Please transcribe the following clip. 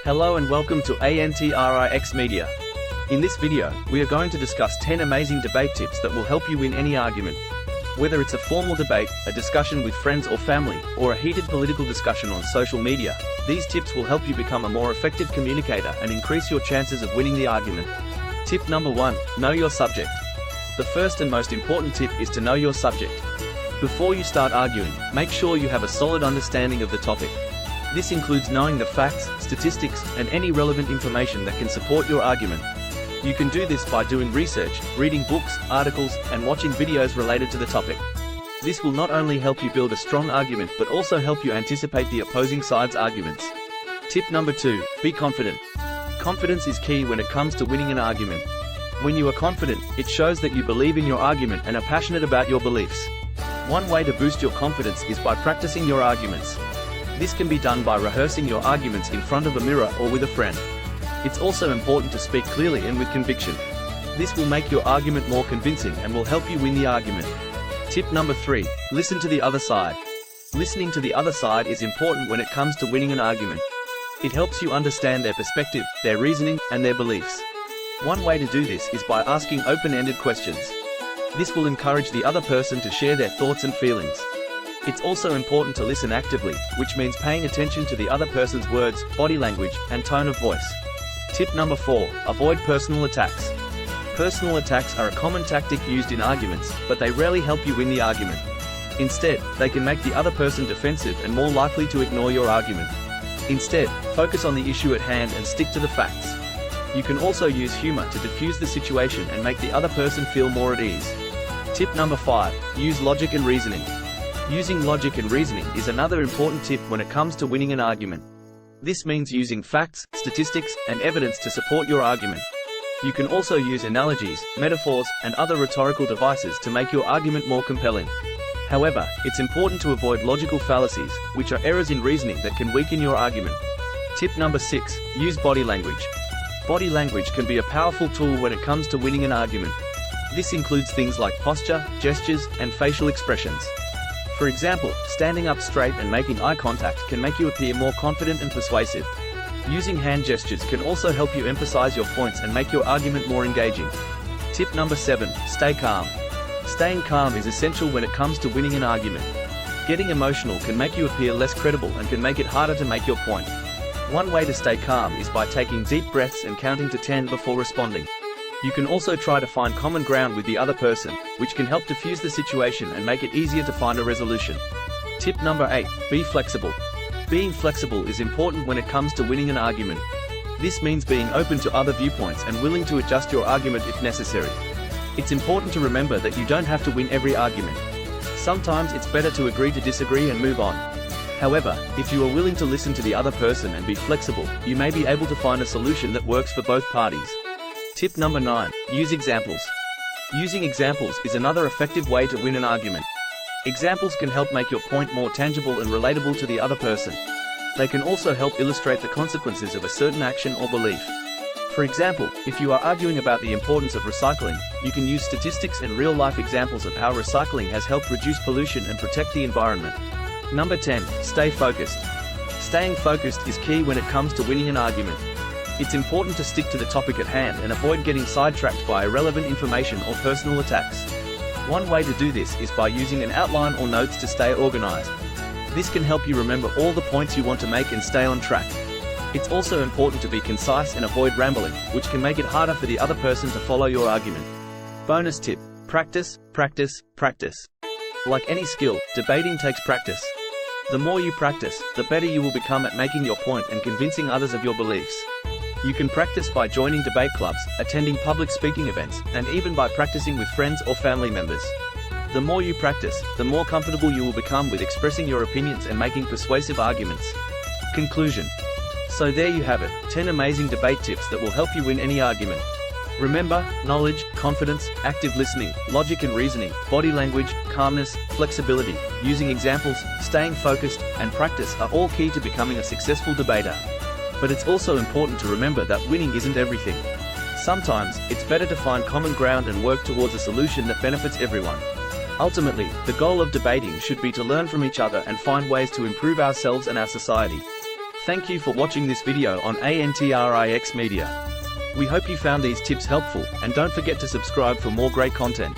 Hello and welcome to ANTRIX Media. In this video, we are going to discuss 10 amazing debate tips that will help you win any argument. Whether it's a formal debate, a discussion with friends or family, or a heated political discussion on social media, these tips will help you become a more effective communicator and increase your chances of winning the argument. Tip number 1, know your subject. The first and most important tip is to know your subject. Before you start arguing, make sure you have a solid understanding of the topic. This includes knowing the facts, statistics, and any relevant information that can support your argument. You can do this by doing research, reading books, articles, and watching videos related to the topic. This will not only help you build a strong argument but also help you anticipate the opposing side's arguments. Tip number 2, be confident. Confidence is key when it comes to winning an argument. When you are confident, it shows that you believe in your argument and are passionate about your beliefs. One way to boost your confidence is by practicing your arguments. This can be done by rehearsing your arguments in front of a mirror or with a friend. It's also important to speak clearly and with conviction. This will make your argument more convincing and will help you win the argument. Tip number 3, listen to the other side. Listening to the other side is important when it comes to winning an argument. It helps you understand their perspective, their reasoning, and their beliefs. One way to do this is by asking open-ended questions. This will encourage the other person to share their thoughts and feelings. It's also important to listen actively, which means paying attention to the other person's words, body language, and tone of voice. Tip number 4, avoid personal attacks. Personal attacks are a common tactic used in arguments, but they rarely help you win the argument. Instead, they can make the other person defensive and more likely to ignore your argument. Instead, focus on the issue at hand and stick to the facts. You can also use humor to diffuse the situation and make the other person feel more at ease. Tip number 5, use logic and reasoning. Using logic and reasoning is another important tip when it comes to winning an argument. This means using facts, statistics, and evidence to support your argument. You can also use analogies, metaphors, and other rhetorical devices to make your argument more compelling. However, it's important to avoid logical fallacies, which are errors in reasoning that can weaken your argument. Tip number 6, use body language. Body language can be a powerful tool when it comes to winning an argument. This includes things like posture, gestures, and facial expressions. For example, standing up straight and making eye contact can make you appear more confident and persuasive. Using hand gestures can also help you emphasize your points and make your argument more engaging. Tip number 7, stay calm. Staying calm is essential when it comes to winning an argument. Getting emotional can make you appear less credible and can make it harder to make your point. One way to stay calm is by taking deep breaths and counting to 10 before responding. You can also try to find common ground with the other person, which can help diffuse the situation and make it easier to find a resolution. Tip number 8, be flexible. Being flexible is important when it comes to winning an argument. This means being open to other viewpoints and willing to adjust your argument if necessary. It's important to remember that you don't have to win every argument. Sometimes it's better to agree to disagree and move on. However, if you are willing to listen to the other person and be flexible, you may be able to find a solution that works for both parties. Tip number 9, use examples. Using examples is another effective way to win an argument. Examples can help make your point more tangible and relatable to the other person. They can also help illustrate the consequences of a certain action or belief. For example, if you are arguing about the importance of recycling, you can use statistics and real-life examples of how recycling has helped reduce pollution and protect the environment. Number 10, stay focused. Staying focused is key when it comes to winning an argument. It's important to stick to the topic at hand and avoid getting sidetracked by irrelevant information or personal attacks. One way to do this is by using an outline or notes to stay organized. This can help you remember all the points you want to make and stay on track. It's also important to be concise and avoid rambling, which can make it harder for the other person to follow your argument. Bonus tip, practice, practice, practice. Like any skill, debating takes practice. The more you practice, the better you will become at making your point and convincing others of your beliefs. You can practice by joining debate clubs, attending public speaking events, and even by practicing with friends or family members. The more you practice, the more comfortable you will become with expressing your opinions and making persuasive arguments. Conclusion. So there you have it, 10 amazing debate tips that will help you win any argument. Remember, knowledge, confidence, active listening, logic and reasoning, body language, calmness, flexibility, using examples, staying focused, and practice are all key to becoming a successful debater. But it's also important to remember that winning isn't everything. Sometimes, it's better to find common ground and work towards a solution that benefits everyone. Ultimately, the goal of debating should be to learn from each other and find ways to improve ourselves and our society. Thank you for watching this video on ANTRIX Media. We hope you found these tips helpful, and don't forget to subscribe for more great content.